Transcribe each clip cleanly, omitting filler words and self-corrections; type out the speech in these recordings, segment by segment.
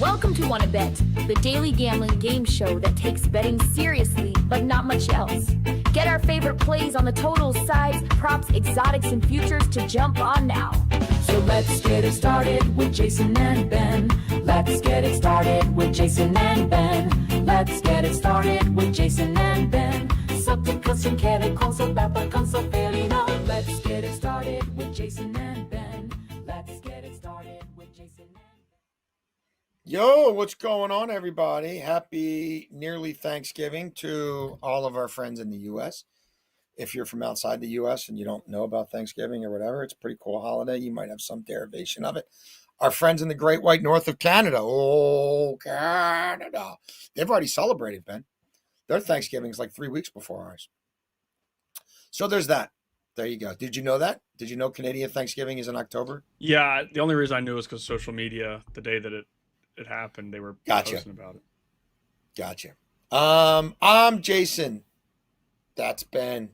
Welcome to Wanna Bet, the daily gambling game show that takes betting seriously, but not much else. Get our favorite plays on the totals, sides, props, exotics, and futures to jump on now. So let's get it started with Jason and Ben. Let's get it started with Jason and Ben. Let's get it started with Jason and Ben. Something custom can't console that but console fairly now. Let's get it started with Jason and Ben. Let's get it started with Jason and Ben. Yo, what's going on, everybody? Happy nearly Thanksgiving to all of our friends in the U.S. If you're from outside the U.S. and you don't know about Thanksgiving or whatever, it's a pretty cool holiday. You might have some derivation of it. Our friends in the Great White North of Canada. Oh, Canada. They've already celebrated, Ben. Their Thanksgiving is like 3 weeks before ours. So there's that. There you go. Did you know that? Did you know Canadian Thanksgiving is in October? Yeah, the only reason I knew was because social media, the day that it happened, they were posting about it. Gotcha. I'm Jason. That's Ben.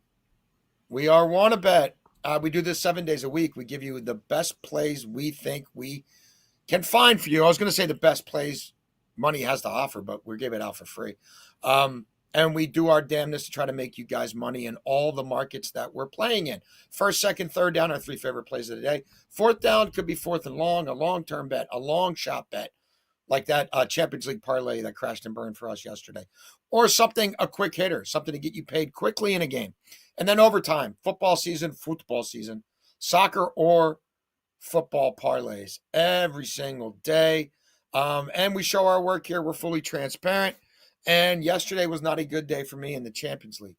We are Wanna Bet. We do this 7 days a week. We give you the best plays we think we can find for you. I was going to say the best plays money has to offer, but we're giving it out for free. And we do our damnness to try to make you guys money in all the markets that we're playing in. First, second, third down, our three favorite plays of the day. Fourth down could be fourth and long, a long-term bet, a long shot bet, like that Champions League parlay that crashed and burned for us yesterday. Or something, a quick hitter, something to get you paid quickly in a game. And then overtime, football season, soccer or football parlays every single day. And we show our work here. We're fully transparent. And yesterday was not a good day for me in the Champions League.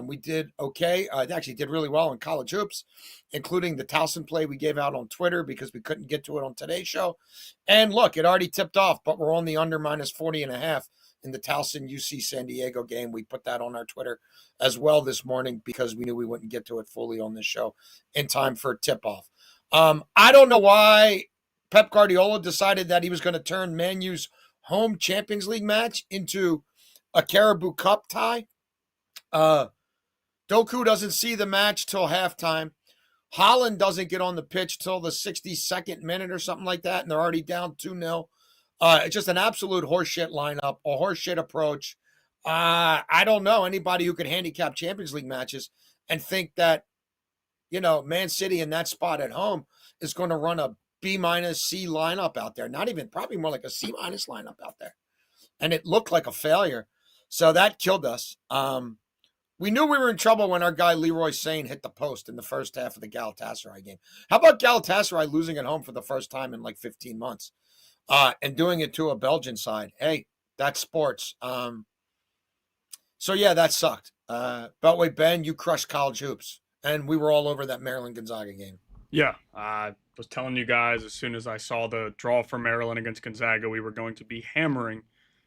We did okay. I actually did really well in college hoops, including the Towson play we gave out on Twitter because we couldn't get to it on today's show. And look, it already tipped off, but we're on the under minus 40.5 in the Towson UC San Diego game. We put that on our Twitter as well this morning because we knew we wouldn't get to it fully on this show in time for tip-off. I don't know why Pep Guardiola decided that he was going to turn Man U's home Champions League match into a Caribou Cup tie. Doku doesn't see the match till halftime. Holland doesn't get on the pitch till the 62nd minute or something like that, and they're already down 2-0. It's just an absolute horseshit lineup, a horseshit approach. I don't know anybody who could handicap Champions League matches and think that, Man City in that spot at home is going to run a B- C lineup out there. Not even, probably more like a C- lineup out there. And it looked like a failure. So that killed us. We knew we were in trouble when our guy Leroy Sane hit the post in the first half of the Galatasaray game. How about Galatasaray losing at home for the first time in like 15 months and doing it to a Belgian side? Hey, that's sports. So, yeah, that sucked. But wait, Ben, you crushed college hoops. And we were all over that Maryland-Gonzaga game. Yeah, I was telling you guys as soon as I saw the draw for Maryland against Gonzaga, we were going to be hammering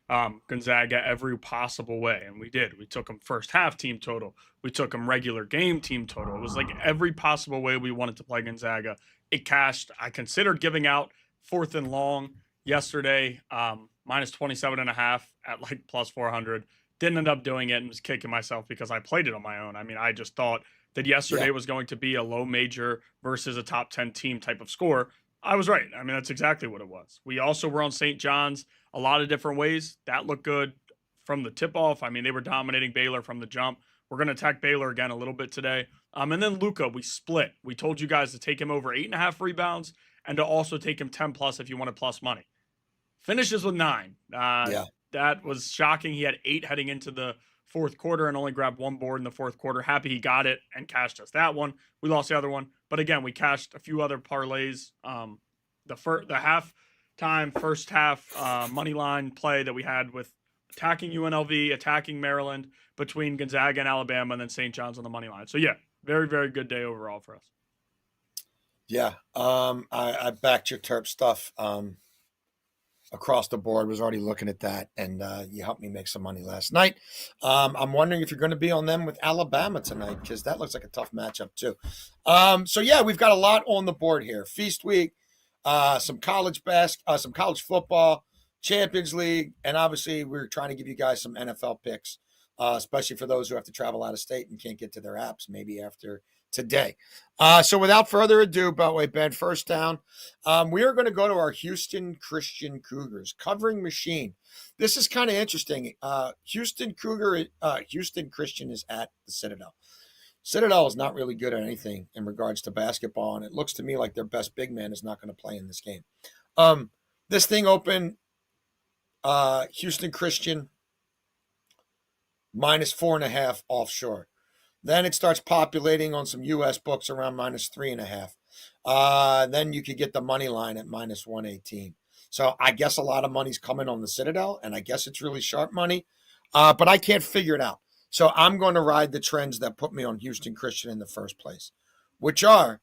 Gonzaga every possible way, and we did. We took them first half team total. We took them regular game team total. It was like every possible way we wanted to play Gonzaga. It cashed. I considered giving out fourth and long yesterday, minus 27.5 at like plus 400. Didn't end up doing it and was kicking myself because I played it on my own. I mean, I just thought that yesterday was going to be a low major versus a top 10 team type of score. I was right. I mean, that's exactly what it was. We also were on St. John's a lot of different ways. That looked good from the tip-off. I mean, they were dominating Baylor from the jump. We're going to attack Baylor again a little bit today. And then Luka, we split. We told you guys to take him over 8.5 rebounds and to also take him 10+ if you wanted plus money. Finishes with 9. That was shocking. He had 8 heading into the fourth quarter and only grabbed 1 board in the fourth quarter. Happy he got it and cashed us that one. We lost the other one. But again, we cashed a few other parlays. The halftime, first half money line play that we had with attacking UNLV, attacking Maryland, between Gonzaga and Alabama, and then St. John's on the money line. So, yeah, very, very good day overall for us. Yeah, I backed your Terp stuff across the board. Was already looking at that, and you helped me make some money last night. I'm wondering if you're going to be on them with Alabama tonight, because that looks like a tough matchup too. So yeah, we've got a lot on the board here. Feast week, some college some college football, Champions League, and obviously we're trying to give you guys some NFL picks especially for those who have to travel out of state and can't get to their apps maybe after today. So without further ado, Beltway Ben, first down, we are going to go to our Houston Christian Cougars covering machine. This is kind of interesting. Houston Christian is at the Citadel. Citadel is not really good at anything in regards to basketball, and it looks to me like their best big man is not going to play in this game. This thing opened Houston Christian -4.5 offshore. Then it starts populating on some U.S. books around -3.5. Then you could get the money line at -118. So I guess a lot of money's coming on the Citadel, and I guess it's really sharp money, but I can't figure it out. So I'm going to ride the trends that put me on Houston Christian in the first place, which are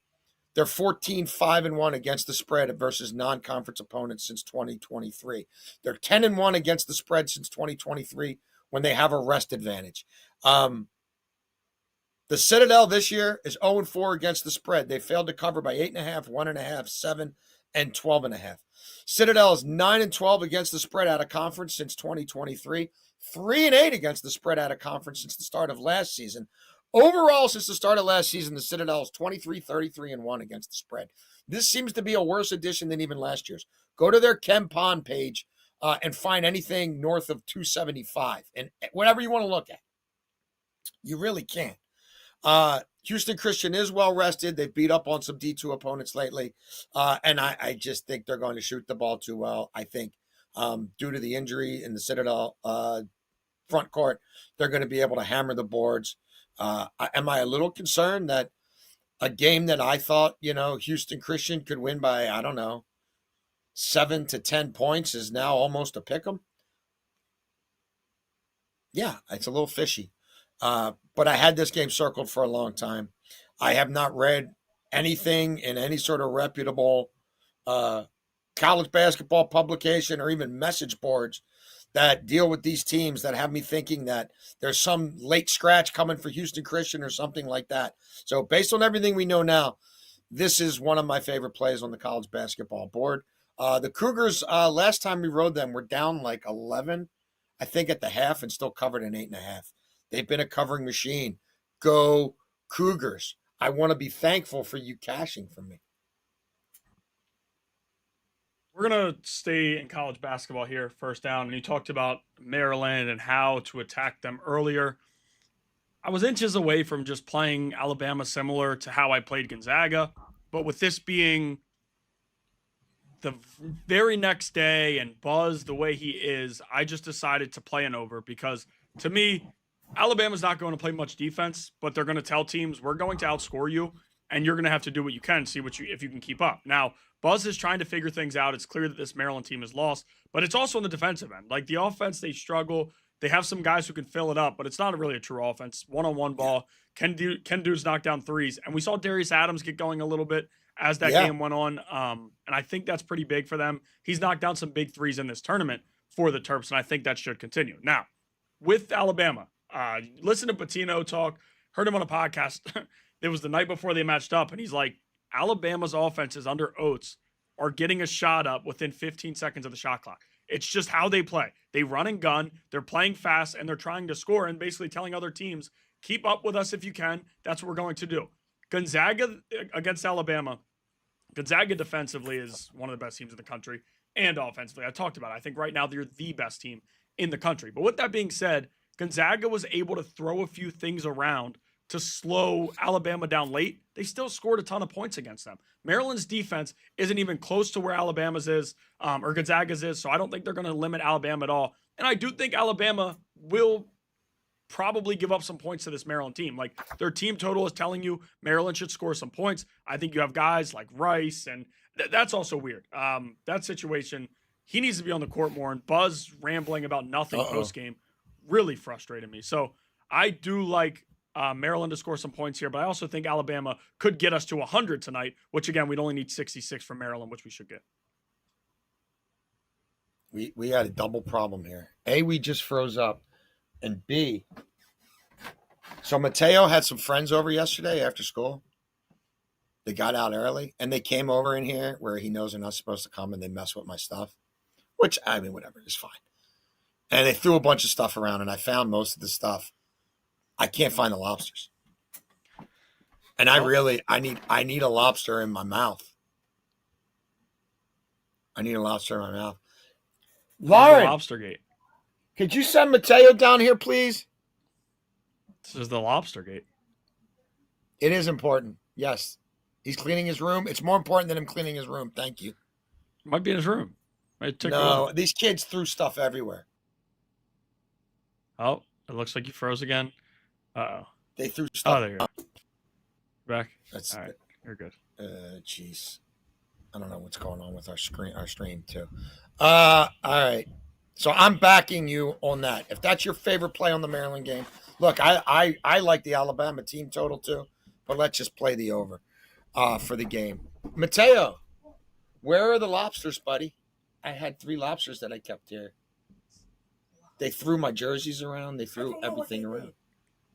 they're 14-5-1 against the spread versus non-conference opponents since 2023. They're 10-1 against the spread since 2023 when they have a rest advantage. The Citadel this year is 0-4 against the spread. They failed to cover by 8.5, 1.5, 7, and 12.5. Citadel is 9-12 against the spread out of conference since 2023. 3-8 against the spread out of conference since the start of last season. Overall, since the start of last season, the Citadel is 23-33-1 against the spread. This seems to be a worse addition than even last year's. Go to their Ken Pond page and find anything north of 275, and whatever you want to look at. You really can't. Houston Christian is well rested. They've beat up on some D2 opponents lately, and I just think they're going to shoot the ball too well. I think due to the injury in the Citadel front court, they're going to be able to hammer the boards. Am I a little concerned that a game that I thought, Houston Christian could win by, 7 to 10 points is now almost a pick 'em? Yeah, it's a little fishy. But I had this game circled for a long time. I have not read anything in any sort of reputable college basketball publication or even message boards that deal with these teams that have me thinking that there's some late scratch coming for Houston Christian or something like that. So based on everything we know now, this is one of my favorite plays on the college basketball board. The Cougars, last time we rode them, were down like 11, I think, at the half and still covered an 8.5. They've been a covering machine. Go Cougars. I want to be thankful for you cashing for me. We're going to stay in college basketball here, first down. And you talked about Maryland and how to attack them earlier. I was inches away from just playing Alabama similar to how I played Gonzaga. But with this being the very next day and Buzz the way he is, I just decided to play an over because, to me, Alabama's not going to play much defense, but they're going to tell teams, we're going to outscore you, and you're going to have to do what you can, see if you can keep up. Now, Buzz is trying to figure things out. It's clear that this Maryland team is lost, but it's also on the defensive end. Like, the offense, they struggle. They have some guys who can fill it up, but it's not really a true offense. One-on-one ball. Ken Dude's knocked down threes, and we saw Darius Adams get going a little bit as that game went on, and I think that's pretty big for them. He's knocked down some big threes in this tournament for the Terps, and I think that should continue. Now, with Alabama, listen to Patino talk, heard him on a podcast. It was the night before they matched up, and he's like, Alabama's offenses under Oates are getting a shot up within 15 seconds of the shot clock. It's just how they play. They run and gun, they're playing fast, and they're trying to score and basically telling other teams, keep up with us if you can. That's what we're going to do. Gonzaga against Alabama. Gonzaga defensively is one of the best teams in the country, and offensively, I talked about it. I think right now they're the best team in the country. But with that being said, Gonzaga was able to throw a few things around to slow Alabama down late. They still scored a ton of points against them. Maryland's defense isn't even close to where Alabama's is, or Gonzaga's is, so I don't think they're going to limit Alabama at all. And I do think Alabama will probably give up some points to this Maryland team. Like, their team total is telling you Maryland should score some points. I think you have guys like Rice, and that's also weird. That situation, he needs to be on the court more, and Buzz rambling about nothing post-game really frustrated me. So I do like Maryland to score some points here, but I also think Alabama could get us to 100 tonight, which, again, we'd only need 66 from Maryland, which we should get. We had a double problem here. A, we just froze up. And B, so Mateo had some friends over yesterday after school. They got out early, and they came over in here where he knows they're not supposed to come, and they mess with my stuff, which, I mean, whatever, it's fine. And they threw a bunch of stuff around, and I found most of the stuff. I can't find the lobsters. And I need a lobster in my mouth. I need a lobster in my mouth. Lauren, Lobster Gate. could you send Mateo down here, please? This is the Lobster Gate. It is important. Yes. He's cleaning his room. It's more important than him cleaning his room. Thank you. Might be in his room. No, these kids threw stuff everywhere. Oh, it looks like you froze again. Uh-oh. They threw stuff. Oh, there you go. Back. That's All right. You're good. Jeez. I don't know what's going on with our stream too. All right. So I'm backing you on that. If that's your favorite play on the Maryland game, look, I like the Alabama team total too, but let's just play the over for the game. Mateo, where are the lobsters, buddy? I had 3 lobsters that I kept here. They threw my jerseys around. They threw everything around.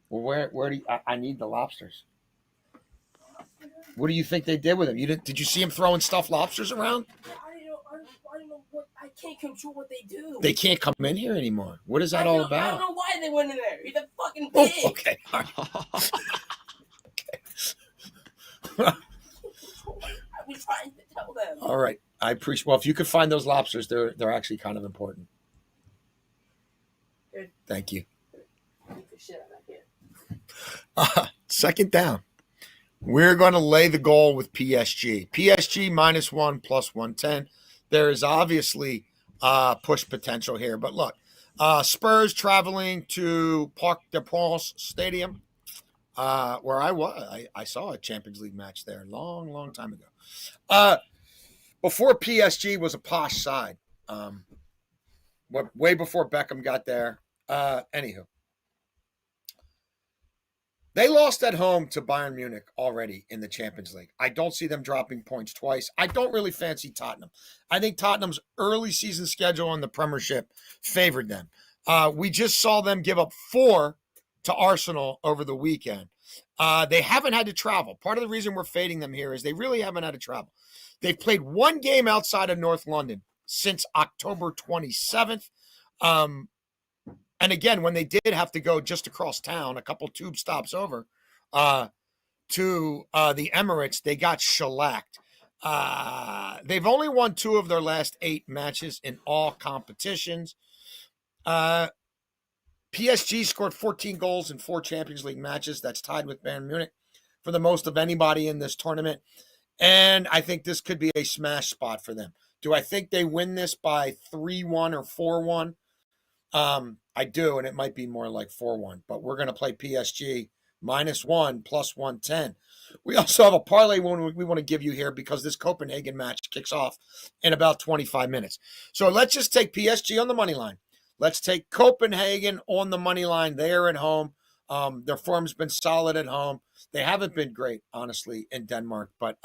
Well, where do you, I need the lobsters. What do you think they did with them? Did you see them throwing stuffed lobsters around? I don't know what. I can't control what they do. They can't come in here anymore. What is that all about? I don't know why they went in there. He's a fucking Oh, pig. okay. All right. I was trying to tell them. All right. I appreciate. Well, if you could find those lobsters, they're actually kind of important. Good. Thank you. Beat the shit out of that kid. Second down. We're going to lay the goal with PSG. PSG -1 plus 110. There is obviously push potential here. But look, Spurs traveling to Parc des Princes Stadium, where I was. I saw a Champions League match there a long, long time ago. Before PSG was a posh side. Way before Beckham got there. Anywho. They lost at home to Bayern Munich already in the Champions League. I don't see them dropping points twice. I don't really fancy Tottenham. I think Tottenham's early season schedule in the Premiership favored them. We just saw them give up 4 to Arsenal over the weekend. They haven't had to travel. Part of the reason we're fading them here is they really haven't had to travel. They've played 1 game outside of North London since October 27th. And again, when they did have to go just across town, a couple tube stops over to the Emirates, they got shellacked. They've only won 2 of their last 8 matches in all competitions. PSG scored 14 goals in 4 Champions League matches. That's tied with Bayern Munich for the most of anybody in this tournament. And I think this could be a smash spot for them. Do I think they win this by 3-1 or 4-1? I do, and it might be more like 4-1, but we're going to play PSG -1 plus 110. We also have a parlay one we want to give you here because this Copenhagen match kicks off in about 25 minutes. So let's just take PSG on the money line. Let's take Copenhagen on the money line. They're at home. Their form's been solid at home. They haven't been great, honestly, in Denmark, but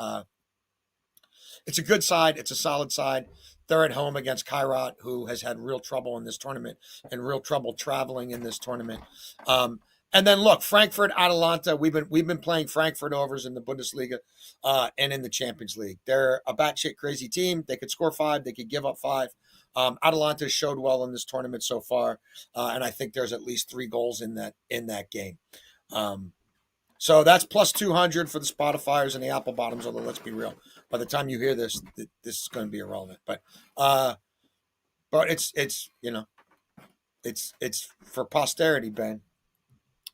it's a good side. It's a solid side. They're at home against Kairat, who has had real trouble in this tournament and real trouble traveling in this tournament. And then look, Frankfurt, Atalanta. We've been playing Frankfurt overs in the Bundesliga and in the Champions League. They're a batshit crazy team. They could score 5. They could give up 5. Atalanta showed well in this tournament so far, and I think there's at least 3 goals in that game. So that's plus 200 for the Spotifyers and the Apple Bottoms. Although let's be real, by the time you hear this, this is going to be irrelevant. But it's it's for posterity, Ben.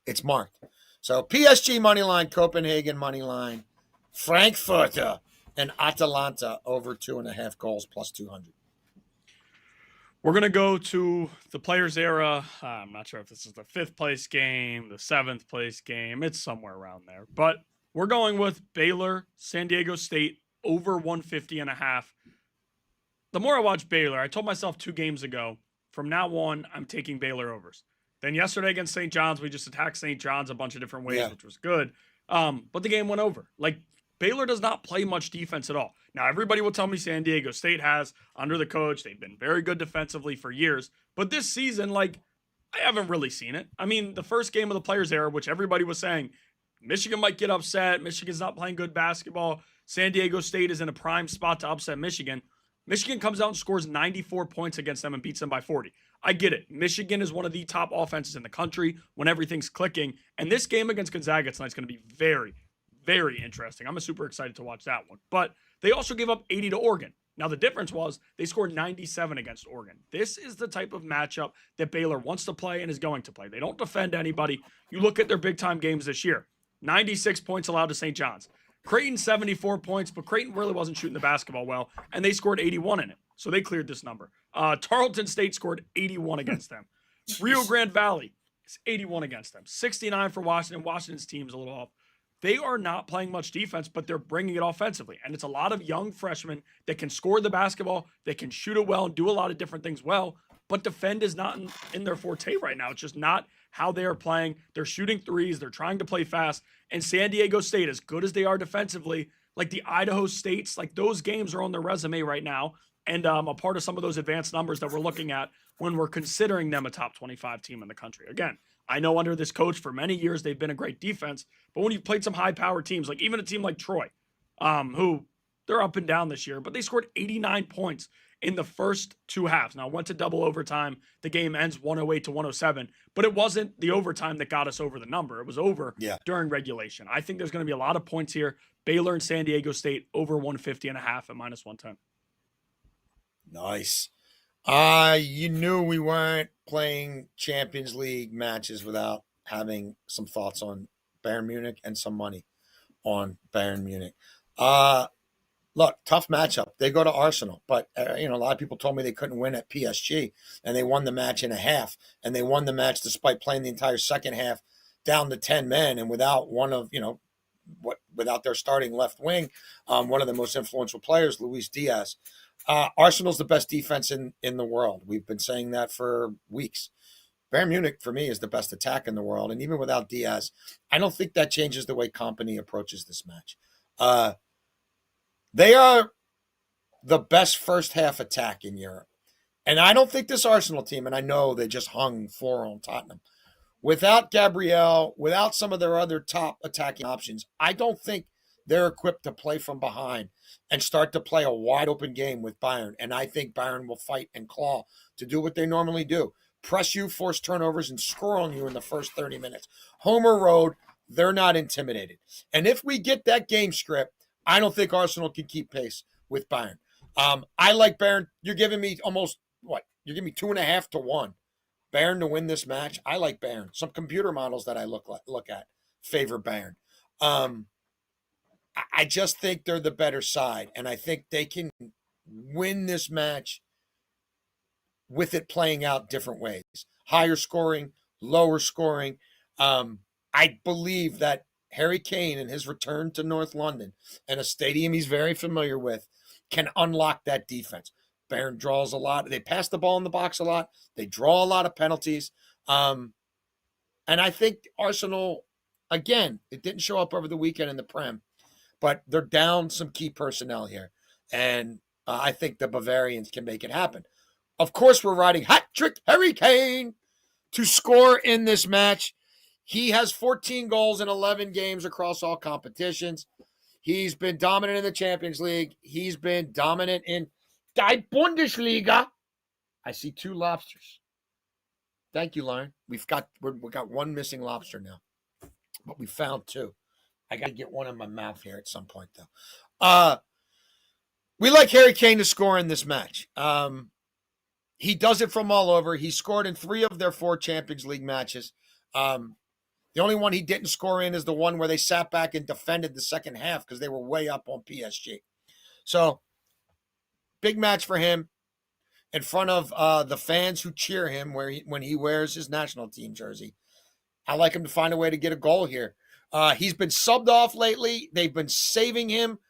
It's marked. So PSG money line, Copenhagen money line, Frankfurter and Atalanta over 2.5 goals plus 200. We're going to go to the Players Era. I'm not sure if this is the 5th place game, the 7th place game. It's somewhere around there. But we're going with Baylor, San Diego State, over 150.5. The more I watch Baylor, I told myself 2 games ago, from now on, I'm taking Baylor overs. Then yesterday against St. John's, we just attacked St. John's a bunch of different ways, which was good. But the game went over. Like, Baylor does not play much defense at all. Now, everybody will tell me San Diego State has, under the coach, they've been very good defensively for years. But this season, I haven't really seen it. I mean, the first game of the Players Era, which everybody was saying, Michigan might get upset. Michigan's not playing good basketball. San Diego State is in a prime spot to upset Michigan. Michigan comes out and scores 94 points against them and beats them by 40. I get it. Michigan is one of the top offenses in the country when everything's clicking. And this game against Gonzaga tonight is going to be very, very interesting. I'm super excited to watch that one. But they also gave up 80 to Oregon. Now, the difference was they scored 97 against Oregon. This is the type of matchup that Baylor wants to play and is going to play. They don't defend anybody. You look at their big-time games this year. 96 points allowed to St. John's. Creighton, 74 points, but Creighton really wasn't shooting the basketball well, and they scored 81 in it. So they cleared this number. Tarleton State scored 81 against them. Rio Grande Valley is 81 against them. 69 for Washington. Washington's team's a little off. They are not playing much defense, but they're bringing it offensively. And it's a lot of young freshmen that can score the basketball, that can shoot it well and do a lot of different things well, but defend is not in their forte right now. It's just not how they are playing. They're shooting threes. They're trying to play fast. And San Diego State, as good as they are defensively, like the Idaho States, like those games are on their resume right now. And a part of some of those advanced numbers that we're looking at when we're considering them a top 25 team in the country. Again, I know under this coach for many years they've been a great defense, but when you've played some high-powered teams, like even a team like Troy, who they're up and down this year, but they scored 89 points in the first two halves. Now, went to double overtime. The game ends 108 to 107, but it wasn't the overtime that got us over the number. It was over during regulation. I think there's going to be a lot of points here. Baylor and San Diego State over 150.5 at -110. Nice. You knew we weren't playing Champions League matches without having some thoughts on Bayern Munich and some money on Bayern Munich. Look, tough matchup. They go to Arsenal, but a lot of people told me they couldn't win at PSG, and they won the match in a half, and they won the match despite playing the entire second half down to 10 men and without one of without their starting left wing, one of the most influential players, Luis Diaz. Arsenal's the best defense in the world. We've been saying that for weeks. Bayern Munich, for me, is the best attack in the world. And even without Diaz, I don't think that changes the way Company approaches this match. They are the best first half attack in Europe. And I don't think this Arsenal team, and I know they just hung 4 on Tottenham, without Gabriel, without some of their other top attacking options, I don't think they're equipped to play from behind and start to play a wide open game with Bayern. And I think Bayern will fight and claw to do what they normally do. Press you, force turnovers, and score on you in the first 30 minutes. Home or road, they're not intimidated. And if we get that game script, I don't think Arsenal can keep pace with Bayern. I like Bayern. You're giving me almost, You're giving me 2.5 to 1. Bayern to win this match. I like Bayern. Some computer models that I look at favor Bayern. I just think they're the better side, and I think they can win this match with it playing out different ways. Higher scoring, lower scoring. I believe that Harry Kane and his return to North London and a stadium he's very familiar with can unlock that defense. Bayern draws a lot. They pass the ball in the box a lot. They draw a lot of penalties. And I think Arsenal, again, it didn't show up over the weekend in the Prem, but they're down some key personnel here. And I think the Bavarians can make it happen. Of course, we're riding hat-trick Harry Kane to score in this match. He has 14 goals in 11 games across all competitions. He's been dominant in the Champions League. He's been dominant in Die Bundesliga. I see 2 lobsters. Thank you, Lauren. We've got one missing lobster now, but we found 2. I got to get one in my mouth here at some point, though. We like Harry Kane to score in this match. He does it from all over. He scored in 3 of their 4 Champions League matches. The only one he didn't score in is the one where they sat back and defended the second half because they were way up on PSG. So, big match for him in front of the fans who cheer him when he wears his national team jersey. I like him to find a way to get a goal here. He's been subbed off lately. They've been saving him,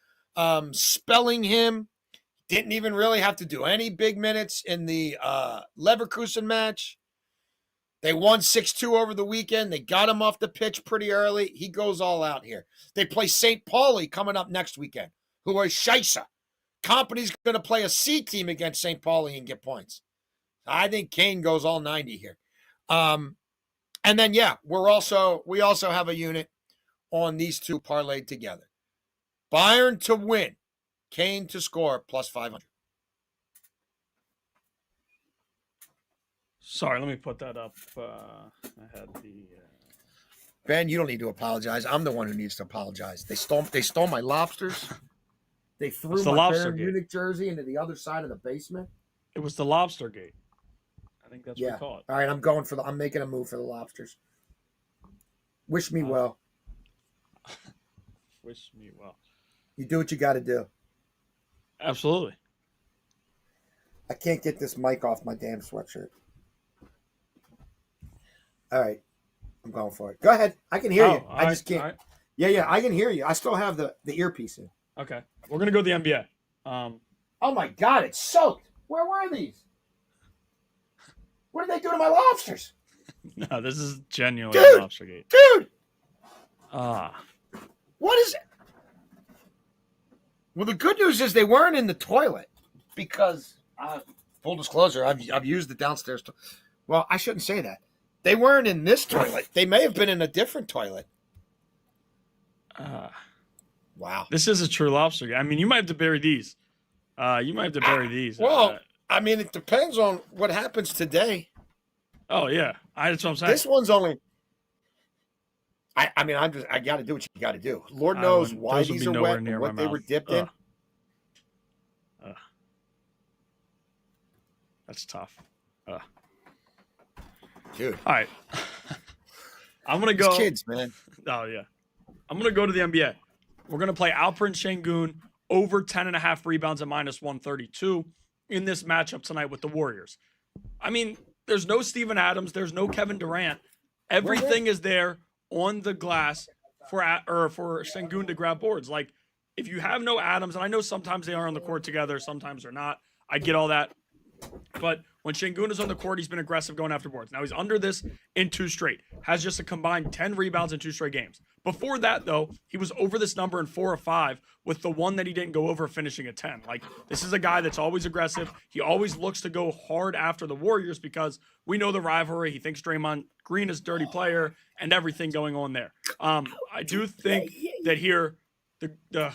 spelling him. Didn't even really have to do any big minutes in the Leverkusen match. They won 6-2 over the weekend. They got him off the pitch pretty early. He goes all out here. They play St. Pauli coming up next weekend, who are scheisse. Company's going to play a C team against St. Pauli and get points. I think Kane goes all 90 here. And then, we also have a unit on these 2 parlayed together. Bayern to win. Kane to score +500. Sorry, let me put that up. I had the. Ben, you don't need to apologize. I'm the one who needs to apologize. They stole my lobsters. They threw It's the my lobster Bayern gate. Munich jersey into the other side of the basement. It was the lobster gate. I think that's what Yeah. we call it. All right, I'm making a move for the lobsters. Wish me well. Wish me well. You do what you got to do. Absolutely. I can't get this mic off my damn sweatshirt. All right. I'm going for it. Go ahead. I can hear you. I just can't. Right. Yeah, I can hear you. I still have the earpiece in. Okay. We're going to go to the NBA. Oh, my God. It's soaked. Where were these? What did they do to my lobsters? No, this is genuine Dude! lobster gate. Dude, What is it? Well, the good news is they weren't in the toilet because, full disclosure, I've used the downstairs. Well, I shouldn't say that. They weren't in this toilet. They may have been in a different toilet. Wow. This is a true lobster gate. I mean, you might have to bury these. Well, I mean, it depends on what happens today. Oh, yeah. That's what I'm saying. This one's only. I got to do what you got to do. Lord knows why those would these be are nowhere wet near and my what they were mouth. dipped in. That's tough. Dude. All right. I'm going to go. These kids, man. Oh, yeah. I'm going to go to the NBA. We're going to play Alperen Şengün over 10.5 rebounds at -132 in this matchup tonight with the Warriors. I mean, there's no Steven Adams. There's no Kevin Durant. Everything is there on the glass for Şengün to grab boards. Like, if you have no Adams, and I know sometimes they are on the court together, sometimes they're not. I get all that. But when Şengün is on the court, he's been aggressive going after boards. Now he's under this in 2 straight. Has just a combined 10 rebounds in 2 straight games. Before that, though, he was over this number in 4 or 5, with the one that he didn't go over finishing at 10. Like, this is a guy that's always aggressive. He always looks to go hard after the Warriors because we know the rivalry. He thinks Draymond Green is a dirty player and everything going on there. I do think that here the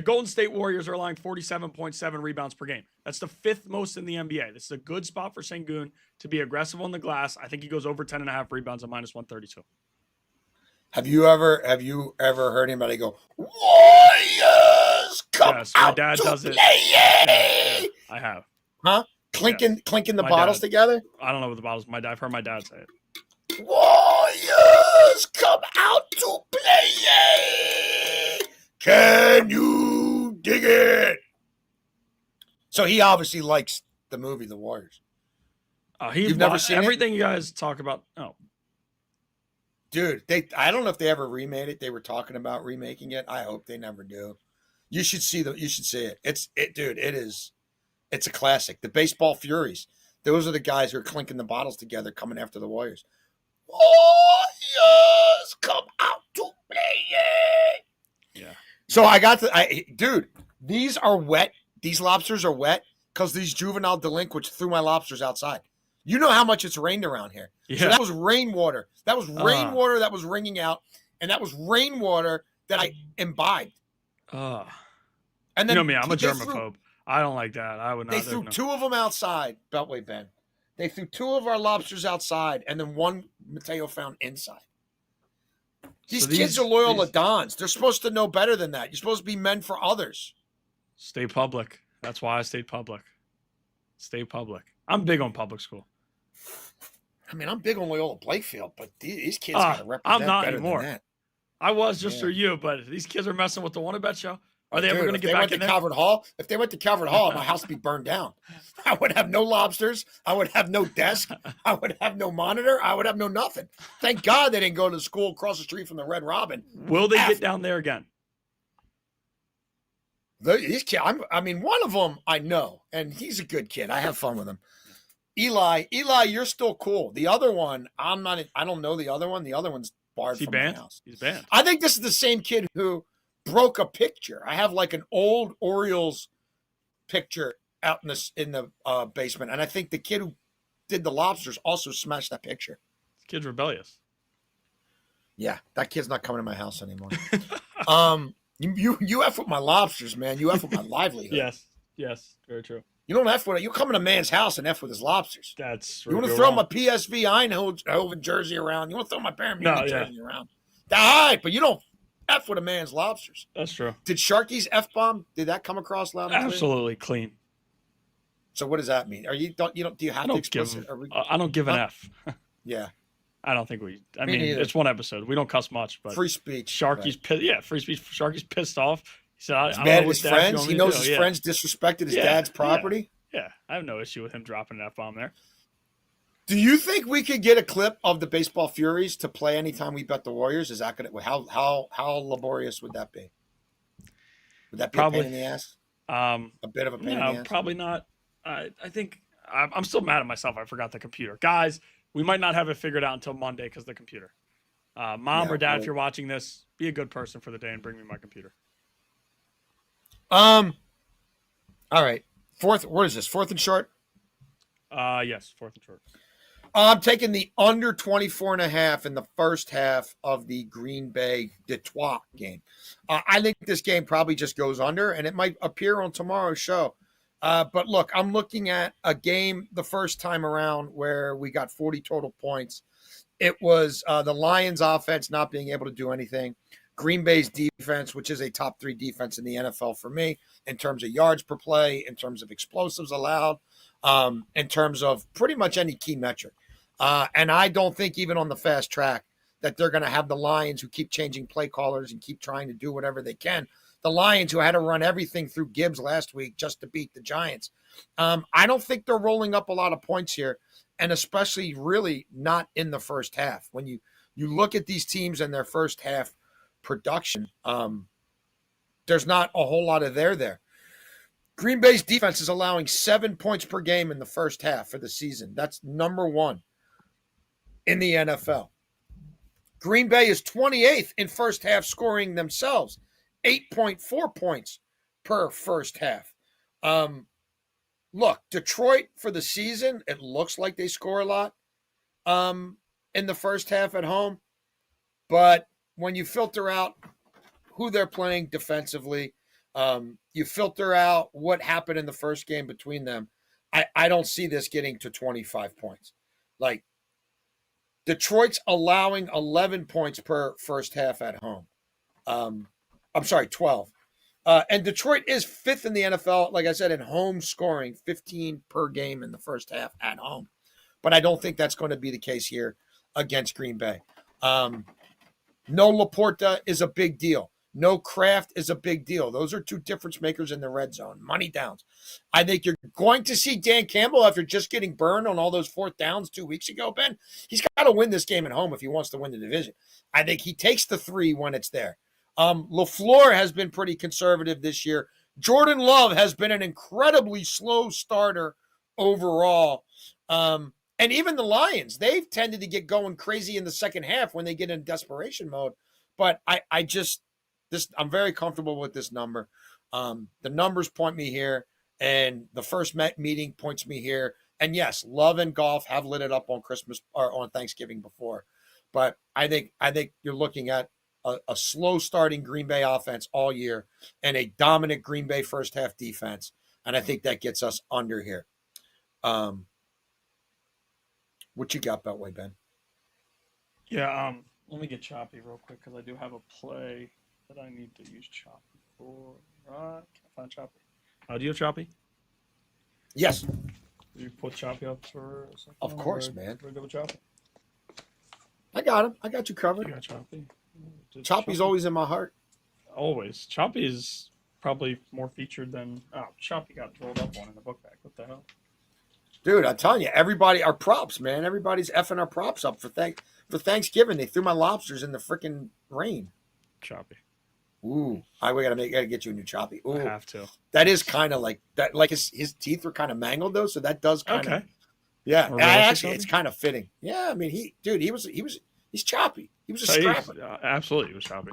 Golden State Warriors are allowing 47.7 rebounds per game. That's the 5th most in the NBA. This is a good spot for Şengün to be aggressive on the glass. I think he goes over 10.5 rebounds at -132. Have you ever heard anybody go, Warriors, come Yes, out my dad to does play? it. Yeah, I have. Huh? Clinking the My bottles dad. together? I don't know what the bottles. I've heard my dad say it. Warriors, come out to play. Can you dig it? So he obviously likes the movie The Warriors. You've never seen it? everything you guys talk about. Oh, Dude, I don't know if they ever remade it. They were talking about remaking it. I hope they never do. You should see it. It's a classic. The Baseball Furies. Those are the guys who are clinking the bottles together coming after the Warriors. Warriors, come out to play. yeah. So dude, these are wet. These lobsters are wet because these juvenile delinquents threw my lobsters outside. You know how much it's rained around here. Yeah. So that was rainwater. That was rainwater that was ringing out, and that was rainwater that I imbibed. And And you then know me, I'm a they germaphobe. I don't like that. I would not. They threw 2 of them outside, Beltway Ben. They threw 2 of our lobsters outside, and then 1 Mateo found inside. These kids are loyal Ladons. They're supposed to know better than that. You're supposed to be men for others. Stay public. That's why I stayed public. Stay public. I'm big on public school. I mean, I'm big on Loyola Blakefield, but these kids got to represent I'm not better anymore. than that. I was just through you, but these kids are messing with the Wanna Bet show. Are they ever Dude, going to if get they back went in to there? Calvert Hall, if they went to Calvert Hall, my house would be burned down. I would have no lobsters. I would have no desk. I would have no monitor. I would have no nothing. Thank God they didn't go to the school across the street from the Red Robin. Will they get down there again? These kids, one of them I know, and he's a good kid. I have fun with him. Eli, you're still cool. The other one, I'm not. I don't know the other one. The other one's barred from banned? my house. He's banned. I think this is the same kid who broke a picture. I have like an old Orioles picture out in the basement, and I think the kid who did the lobsters also smashed that picture. This kid's rebellious. Yeah, that kid's not coming to my house anymore. You F with my lobsters, man. You F with my livelihood. Yes, very true. You don't F with it. You come in a man's house and F with his lobsters. That's You want to real throw wrong. my PSV Eindhoven jersey around. You want to throw my Bayern Munich No, yeah. jersey around. Die, but you don't F with a man's lobsters. That's true. Did Sharky's F-bomb? Did that come across loud and clear? Absolutely clean. So what does that mean? Do you have I to don't explicit? I don't give an F. Yeah. I don't think we. I Me mean, neither. it's one episode. We don't cuss much, but Free speech. Sharky's pissed. Yeah, free speech. Sharky's pissed off. He said, He's I mad don't at know his what the F you friends. want He me to knows do. his Yeah. friends disrespected his Yeah, dad's yeah. property. Yeah, I have no issue with him dropping an F-bomb there. Do you think we could get a clip of the Baseball Furies to play anytime we bet the Warriors? Is that gonna how laborious would that be? Would that be Probably. a pain in the ass? A bit of a pain in the No, ass? probably not. I think I'm still mad at myself. I forgot the computer. Guys, we might not have it figured out until Monday because of the computer. Mom Yeah, or dad, well- if you're watching this, be a good person for the day and bring me my computer. All right. What is this? Fourth and short? Yes, fourth and short. I'm taking the under 24.5 in the first half of the Green Bay Detroit game. I think this game probably just goes under, and it might appear on tomorrow's show. But look, I'm looking at a game the first time around where we got 40 total points. It was the Lions' offense not being able to do anything. Green Bay's defense, which is a top 3 defense in the NFL for me, in terms of yards per play, in terms of explosives allowed, in terms of pretty much any key metric. And I don't think even on the fast track that they're going to have the Lions who keep changing play callers and keep trying to do whatever they can. The Lions who had to run everything through Gibbs last week just to beat the Giants. I don't think they're rolling up a lot of points here, and especially really not in the first half. When you look at these teams and their first half production, there's not a whole lot of there. Green Bay's defense is allowing 7 points per game in the first half for the season. That's number 1 in the NFL. Green Bay is 28th in first half scoring themselves, 8.4 points per first half. Look, Detroit for the season, it looks like they score a lot in the first half at home. But when you filter out who they're playing defensively, you filter out what happened in the first game between them, I don't see this getting to 25 points. Like, Detroit's allowing 11 points per first half at home. 12. And Detroit is 5th in the NFL, like I said, in home scoring, 15 per game in the first half at home. But I don't think that's going to be the case here against Green Bay. No Laporta is a big deal. No Kraft is a big deal. Those are 2 difference makers in the red zone. Money downs. I think you're going to see Dan Campbell, after just getting burned on all those 4th downs 2 weeks ago, Ben. He's got to win this game at home if he wants to win the division. I think he takes the 3 when it's there. LaFleur has been pretty conservative this year. Jordan Love has been an incredibly slow starter overall. And even the Lions, they've tended to get going crazy in the second half when they get in desperation mode. But I'm very comfortable with this number. The numbers point me here, and the first meeting points me here. And yes, Love and Goff have lit it up on Christmas or on Thanksgiving before. But I think you're looking at a slow starting Green Bay offense all year and a dominant Green Bay first half defense. And I think that gets us under here. What you got, Beltway, Ben? Yeah, let me get Choppy real quick because I do have a play that I need to use Choppy for. Can't find Choppy. Do you have Choppy? Yes, Did you put Choppy up for a second? of course, Or- man. or go with Choppy? I got him. I got you You covered. got Choppy. Choppy's always in my heart. Always. Choppy is probably more featured than. Oh, Choppy got rolled up on in the book bag. What the hell? Dude, I'm telling you, everybody, our props, man. Everybody's effing our props up for Thanksgiving. They threw my lobsters in the freaking rain. Choppy. Ooh, we gotta get you a new Choppy. I Ooh, have to. that is kind of like that. Like his teeth were kind of mangled though, so that does kind of. Okay. Yeah, A realistic actually, Choppy? it's kind of fitting. Yeah, I mean, he's choppy. He was a He's- scrapper. absolutely, it was Choppy.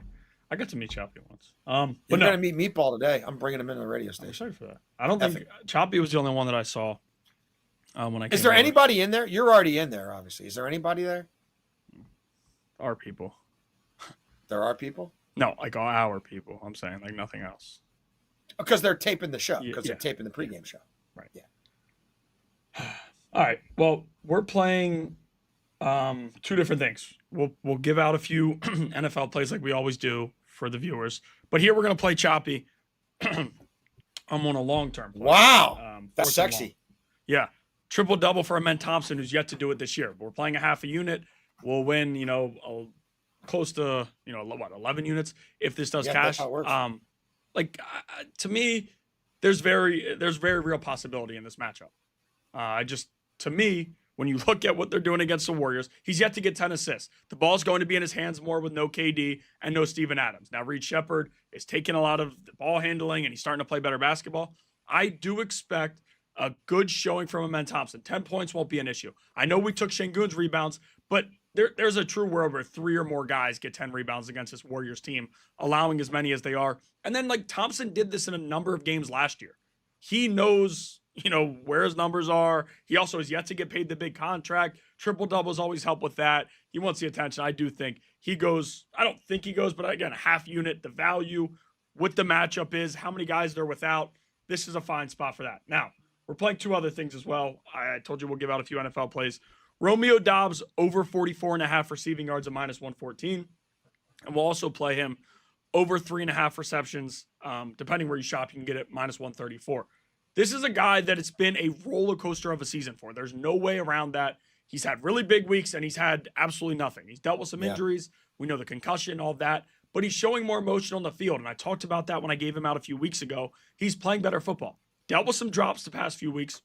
I got to meet Choppy once. You're But no, gonna meet Meatball today. I'm bringing him into the radio I'm station. excited for that. I don't think Choppy was the only one that I saw when I came Is there over. anybody in there? You're already in there, obviously. Is there anybody there? Our people. There are people No, like our people. I'm saying, like nothing else. because they're taping the show. Yeah, Because yeah. they're taping the pregame show. Right. Yeah. All right. Well, we're playing two different things. We'll give out a few NFL plays like we always do for the viewers, but here we're gonna play choppy. I'm on a long-term play. Wow. That's Fourth and long. sexy. Yeah. Triple double for Amen Thompson, who's yet to do it this year. We're playing a half a unit. We'll win, close to, 11 units if this does Yeah, cash. that's how it works. To me, there's very real possibility in this matchup. To me, when you look at what they're doing against the Warriors, he's yet to get 10 assists. The ball's going to be in his hands more with no KD and no Steven Adams. Now, Reed Shepherd is taking a lot of the ball handling and he's starting to play better basketball. I do expect a good showing from Amen Thompson. 10 points won't be an issue. I know we took Şengün's rebounds, but there's a true world where 3 or more guys get 10 rebounds against this Warriors team, allowing as many as they are. And then, Thompson did this in a number of games last year. He knows, where his numbers are. He also has yet to get paid the big contract. Triple-doubles always help with that. He wants the attention. I do think he goes. I don't think he goes, but again, a half unit, the value, what the matchup is, how many guys they're without. This is a fine spot for that. Now, we're playing 2 other things as well. I told you we'll give out a few NFL plays. Romeo Doubs over 44.5 receiving yards at -114. And we'll also play him over 3.5 receptions. Depending where you shop, you can get it -134. This is a guy that it's been a roller coaster of a season for. There's no way around that. He's had really big weeks and he's had absolutely nothing. He's dealt with some injuries. We know the concussion, all of that. But he's showing more emotion on the field. And I talked about that when I gave him out a few weeks ago. He's playing better football. Dealt with some drops the past few weeks.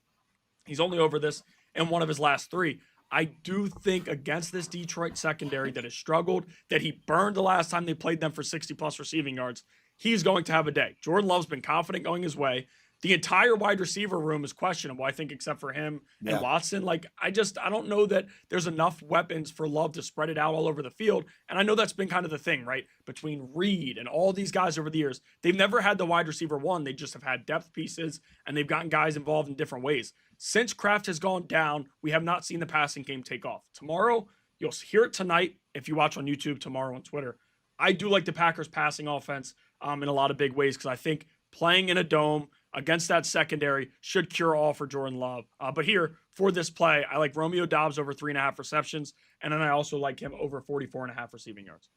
He's only over this in one of his last 3. I do think against this Detroit secondary that has struggled, that he burned the last time they played them for 60-plus receiving yards, he's going to have a day. Jordan Love's been confident going his way. The entire wide receiver room is questionable, I think, except for him and Watson. I don't know that there's enough weapons for Love to spread it out all over the field. And I know that's been kind of the thing, right? Between Reed and all these guys over the years, they've never had the wide receiver one. They just have had depth pieces, and they've gotten guys involved in different ways. Since Kraft has gone down, we have not seen the passing game take off. Tomorrow, you'll hear it tonight if you watch on YouTube, tomorrow on Twitter. I do like the Packers' passing offense in a lot of big ways because I think playing in a dome against that secondary should cure all for Jordan Love. But here, for this play, I like Romeo Doubs over 3.5 receptions, and then I also like him over 44.5 receiving yards.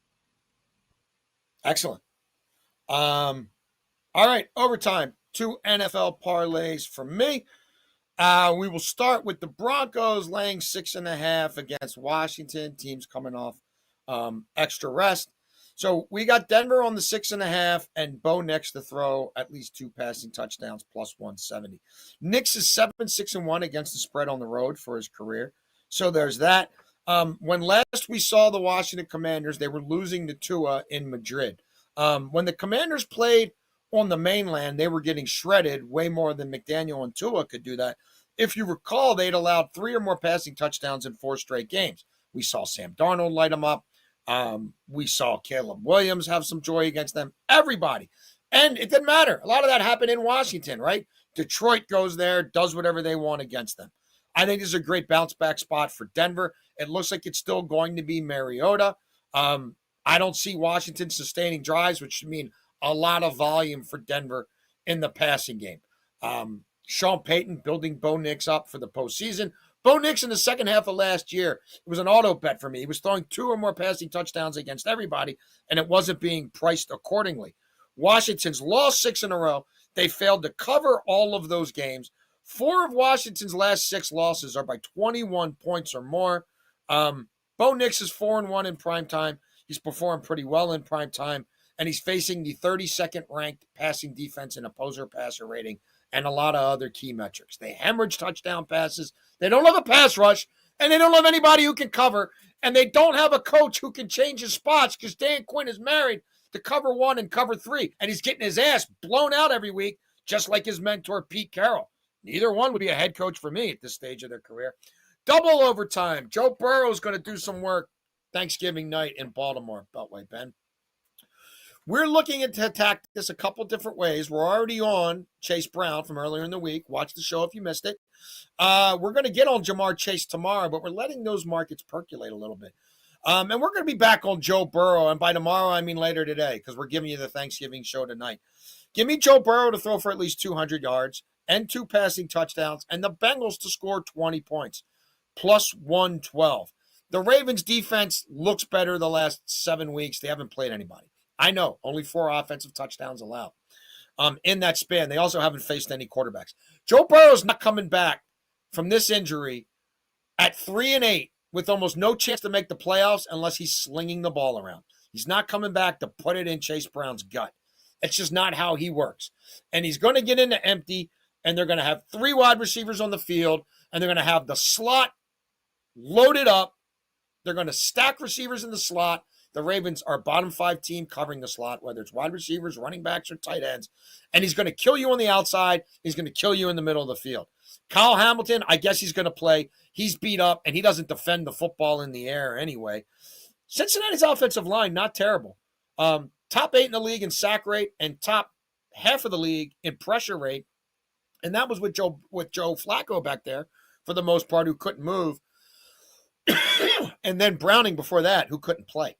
Excellent. All right, overtime. 2 NFL parlays from me. We will start with the Broncos laying 6.5 against Washington. Teams coming off extra rest. So we got Denver on the 6.5 and Bo Nix to throw at least 2 passing touchdowns plus 170. Nix is 7-6-1 against the spread on the road for his career. So there's that. When last we saw the Washington Commanders, they were losing to Tua in Madrid. When the Commanders played on the mainland, they were getting shredded way more than McDaniel and Tua could do that. If you recall, they'd allowed 3 or more passing touchdowns in 4 straight games. We saw Sam Darnold light them up. We saw Caleb Williams have some joy against them. Everybody. And it didn't matter. A lot of that happened in Washington, right? Detroit goes there, does whatever they want against them. I think this is a great bounce back spot for Denver. It looks like it's still going to be Mariota. I don't see Washington sustaining drives, which should mean a lot of volume for Denver in the passing game. Sean Payton building Bo Nix up for the postseason. Bo Nix in the second half of last year, it was an auto bet for me. He was throwing 2 or more passing touchdowns against everybody, and it wasn't being priced accordingly. Washington's lost 6 in a row. They failed to cover all of those games. 4 of Washington's last 6 losses are by 21 points or more. Bo Nix is 4-1 in primetime. He's performed pretty well in primetime, and he's facing the 32nd ranked passing defense in opposer passer rating and a lot of other key metrics. They hemorrhage touchdown passes. They don't have a pass rush, and they don't have anybody who can cover, and they don't have a coach who can change his spots because Dan Quinn is married to cover 1 and cover 3, and he's getting his ass blown out every week, just like his mentor, Pete Carroll. Neither one would be a head coach for me at this stage of their career. Double overtime. Joe Burrow is going to do some work Thanksgiving night in Baltimore. Beltway, Ben. We're looking to attack this a couple different ways. We're already on Chase Brown from earlier in the week. Watch the show if you missed it. We're going to get on Jamar Chase tomorrow, but we're letting those markets percolate a little bit. And we're going to be back on Joe Burrow. And by tomorrow, I mean later today, because we're giving you the Thanksgiving show tonight. Give me Joe Burrow to throw for at least 200 yards. and 2 passing touchdowns, and the Bengals to score 20 points, plus 112. The Ravens defense looks better the last 7 weeks. They haven't played anybody. I know, only 4 offensive touchdowns allowed. In that span, they also haven't faced any quarterbacks. Joe Burrow's not coming back from this injury at 3-8 with almost no chance to make the playoffs unless he's slinging the ball around. He's not coming back to put it in Chase Brown's gut. It's just not how he works. And he's going to get into empty, and they're going to have 3 wide receivers on the field, and they're going to have the slot loaded up. They're going to stack receivers in the slot. The Ravens are a bottom 5 team covering the slot, whether it's wide receivers, running backs, or tight ends. And he's going to kill you on the outside. He's going to kill you in the middle of the field. Kyle Hamilton, I guess he's going to play. He's beat up, and he doesn't defend the football in the air anyway. Cincinnati's offensive line, not terrible. Top 8 in the league in sack rate and top half of the league in pressure rate. And that was with Joe Flacco back there for the most part, who couldn't move. And then Browning before that, who couldn't play.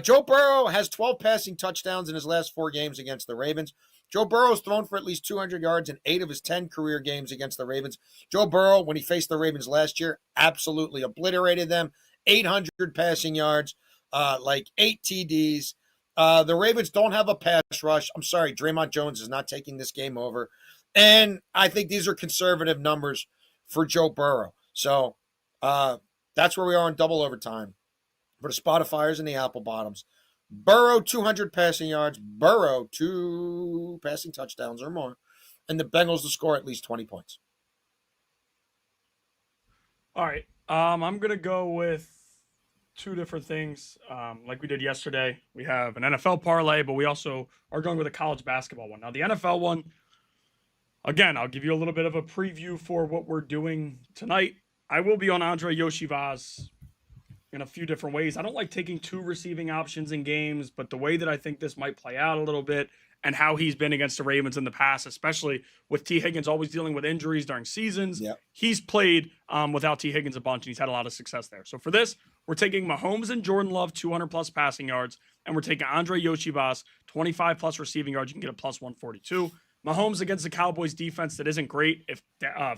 Joe Burrow has 12 passing touchdowns in his last 4 games against the Ravens. Joe Burrow has thrown for at least 200 yards in 8 of his 10 career games against the Ravens. Joe Burrow, when he faced the Ravens last year, absolutely obliterated them. 800 passing yards, 8 TDs. The Ravens don't have a pass rush. I'm sorry, Draymond Jones is not taking this game over. And I think these are conservative numbers for Joe Burrow. So that's where we are in double overtime. For the Spotifyers and the Apple Bottoms. Burrow, 200 passing yards. Burrow, 2 passing touchdowns or more. And the Bengals to score at least 20 points. All right. I'm going to go with 2 different things. Like we did yesterday, we have an NFL parlay, but we also are going with a college basketball one. Now, the NFL one, again, I'll give you a little bit of a preview for what we're doing tonight. I will be on Andre Yoshivaz in a few different ways. I don't like taking 2 receiving options in games, but the way that I think this might play out a little bit and how he's been against the Ravens in the past, especially with T. Higgins always dealing with injuries during seasons. Yep. He's played without T. Higgins a bunch, and he's had a lot of success there. So for this, we're taking Mahomes and Jordan Love, 200-plus passing yards, and we're taking Andre Yoshivaz, 25-plus receiving yards. You can get a plus 142. Mahomes against the Cowboys defense that isn't great. If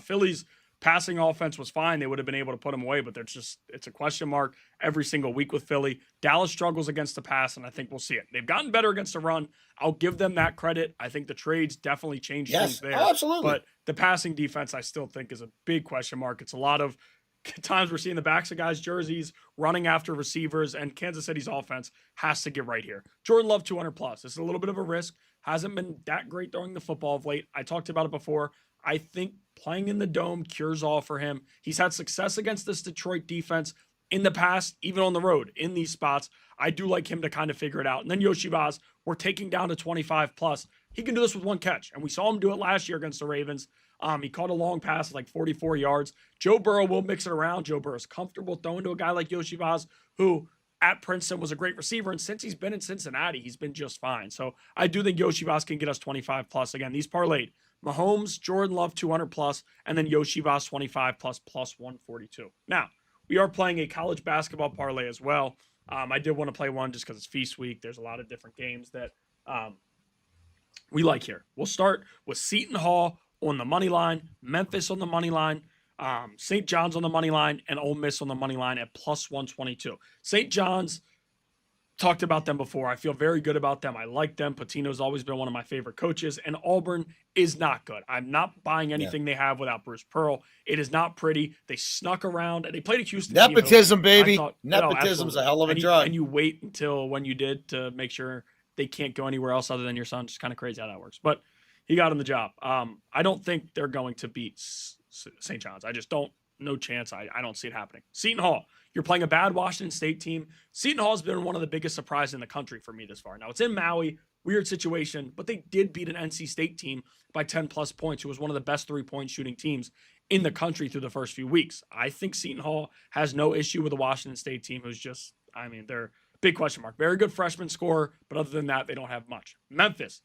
Philly's passing offense was fine, they would have been able to put him away, but it's a question mark every single week with Philly. Dallas struggles against the pass, and I think we'll see it. They've gotten better against the run. I'll give them that credit. I think the trades definitely changed things there. Oh, absolutely. But the passing defense, I still think, is a big question mark. It's a lot of times we're seeing the backs of guys' jerseys running after receivers, and Kansas City's offense has to get right here. Jordan Love, 200+. This is a little bit of a risk. Hasn't been that great throwing the football of late. I talked about it before. I think playing in the dome cures all for him. He's had success against this Detroit defense in the past, even on the road, in these spots. I do like him to kind of figure it out. And then Yoshivaz, we're taking down to 25+. He can do this with 1 catch, and we saw him do it last year against the Ravens. He caught a long pass, like 44 yards. Joe Burrow will mix it around. Joe Burrow's comfortable throwing to a guy like Yoshivaz, who at Princeton was a great receiver, and since he's been in Cincinnati, he's been just fine. So I do think Yoshivaz can get us 25+. Again, these parlayed. Mahomes, Jordan Love, 200+, and then Yoshivaz, 25+, plus 142. Now, we are playing a college basketball parlay as well. I did want to play one just because it's Feast Week. There's a lot of different games that we like here. We'll start with Seton Hall on the money line, Memphis on the money line, St. John's on the money line, and Ole Miss on the money line at plus 122. St. John's, talked about them before. I feel very good about them. I like them. Patino's always been one of my favorite coaches, and Auburn is not good. I'm not buying anything they have without Bruce Pearl. It is not pretty. They snuck around, and they played a Houston Nepotism, team, baby. thought, Nepotism's a hell of a drug. And you wait until when you did to make sure they can't go anywhere else other than your son. Just kind of crazy how that works. But he got him the job. I don't think they're going to beat St. John's. I just don't. No chance. I don't see it happening. Seton Hall. You're playing a bad Washington State team. Seton Hall has been one of the biggest surprises in the country for me this far. Now, it's in Maui. Weird situation, but they did beat an NC State team by 10-plus points, who was one of the best three-point shooting teams in the country through the first few weeks. I think Seton Hall has no issue with the Washington State team, who's just, they're a big question mark. Very good freshman scorer, but other than that, they don't have much. Memphis.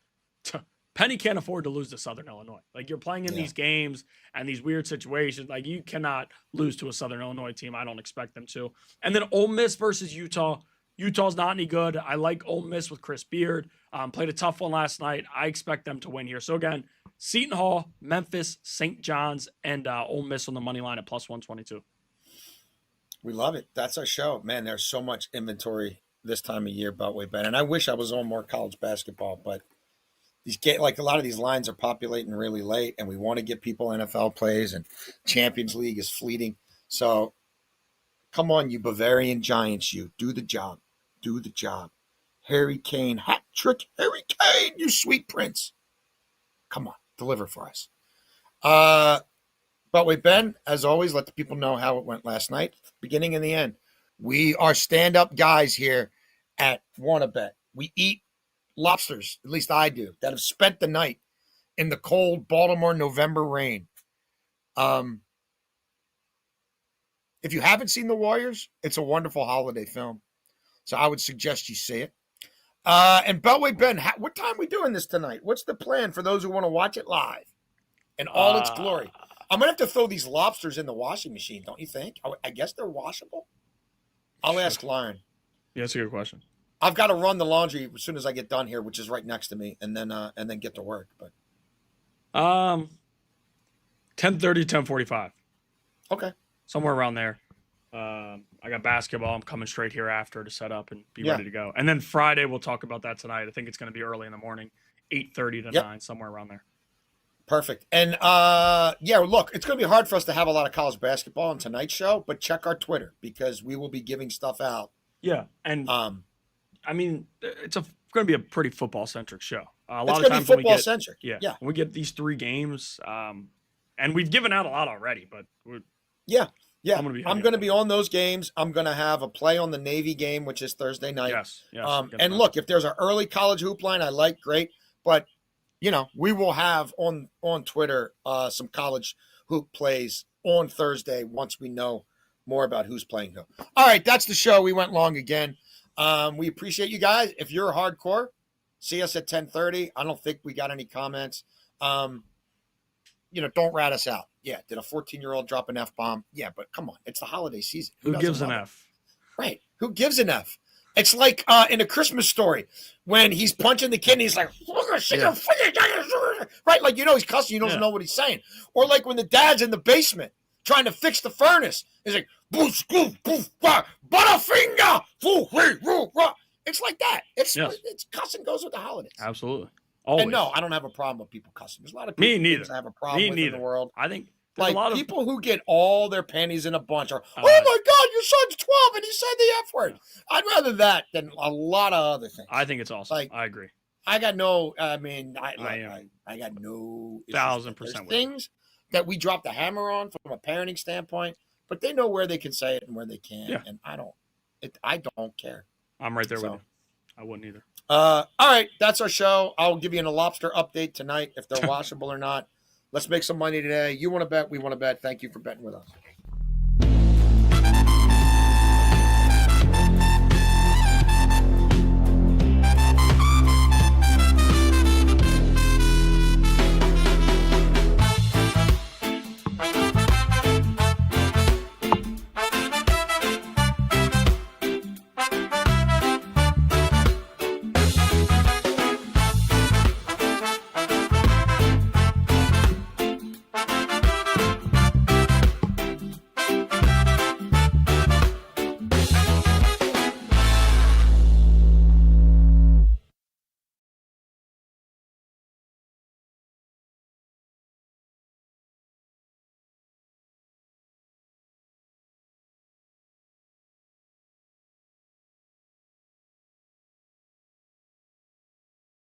Penny can't afford to lose to Southern Illinois. Like, you're playing in these games and these weird situations. Like, you cannot lose to a Southern Illinois team. I don't expect them to. And then Ole Miss versus Utah. Utah's not any good. I like Ole Miss with Chris Beard. Played a tough one last night. I expect them to win here. So again, Seton Hall, Memphis, St. John's, and Ole Miss on the money line at plus 122. We love it. That's our show. Man, there's so much inventory this time of year, Beltway Ben. And I wish I was on more college basketball, but like a lot of these lines are populating really late, and we want to get people NFL plays, and Champions League is fleeting. So come on, you Bavarian Giants, you. Do the job. Do the job. Harry Kane, hat trick, Harry Kane, you sweet prince. Come on, deliver for us. But wait, Ben, as always, let the people know how it went last night, beginning and the end. We are stand-up guys here at WannaBet. We eat lobsters, at least I do, that have spent the night in the cold Baltimore November rain. If you haven't seen The Warriors, it's a wonderful holiday film. So I would suggest you see it. And Beltway Ben, what time are we doing this tonight? What's the plan for those who want to watch it live in all its glory? I'm going to have to throw these lobsters in the washing machine, don't you think? I guess they're washable. I'll ask Lauren. Yeah, that's a good question. I've got to run the laundry as soon as I get done here, which is right next to me, and then get to work. But 10:30, 10:45. Okay. Somewhere around there. I got basketball. I'm coming straight here after to set up and be ready to go. And then Friday, we'll talk about that tonight. I think it's going to be early in the morning, 8:30 to 9, somewhere around there. Perfect. And look, it's going to be hard for us to have a lot of college basketball on tonight's show, but check our Twitter because we will be giving stuff out. Yeah, and I mean, it's going to be a pretty football-centric show. A It's lot of going to times be football-centric. Yeah. When we get these 3 games, and we've given out a lot already, but Yeah. I'm going to be on those games. I'm going to have a play on the Navy game, which is Thursday night. Yes. And look, if there's an early college hoop line I like, great. But, we will have on Twitter some college hoop plays on Thursday once we know more about who's playing who. All right, that's the show. We went long again. We appreciate you guys. If you're hardcore, see us at 10:30. I don't think we got any comments. Don't rat us out. Yeah, did a 14-year-old drop an F-bomb? Yeah, but come on. It's the holiday season. Who gives an F? Right. Who gives an F? It's like in A Christmas Story when he's punching the kid and he's like, right? Like, he's cussing. He doesn't know what he's saying. Or like when the dad's in the basement trying to fix the furnace. He's like, boof, boof, boof, butterfinger. It's like that. It's cussing goes with the holidays. Absolutely. Always. And no, I don't have a problem with people cussing. There's a lot of people that have a problem with in the world. I think like a lot people who get all their panties in a bunch are, oh my God, your son's 12 and he said the F word. I'd rather that than a lot of other things. I think it's awesome. Like, I agree. I got no, I got no 1,000% There's things that we drop the hammer on from a parenting standpoint, but they know where they can say it and where they can't. Yeah. And I don't care. I'm right there with you. I wouldn't either. All right, that's our show. I'll give you a lobster update tonight if they're washable or not. Let's make some money today. You want to bet, we want to bet. Thank you for betting with us.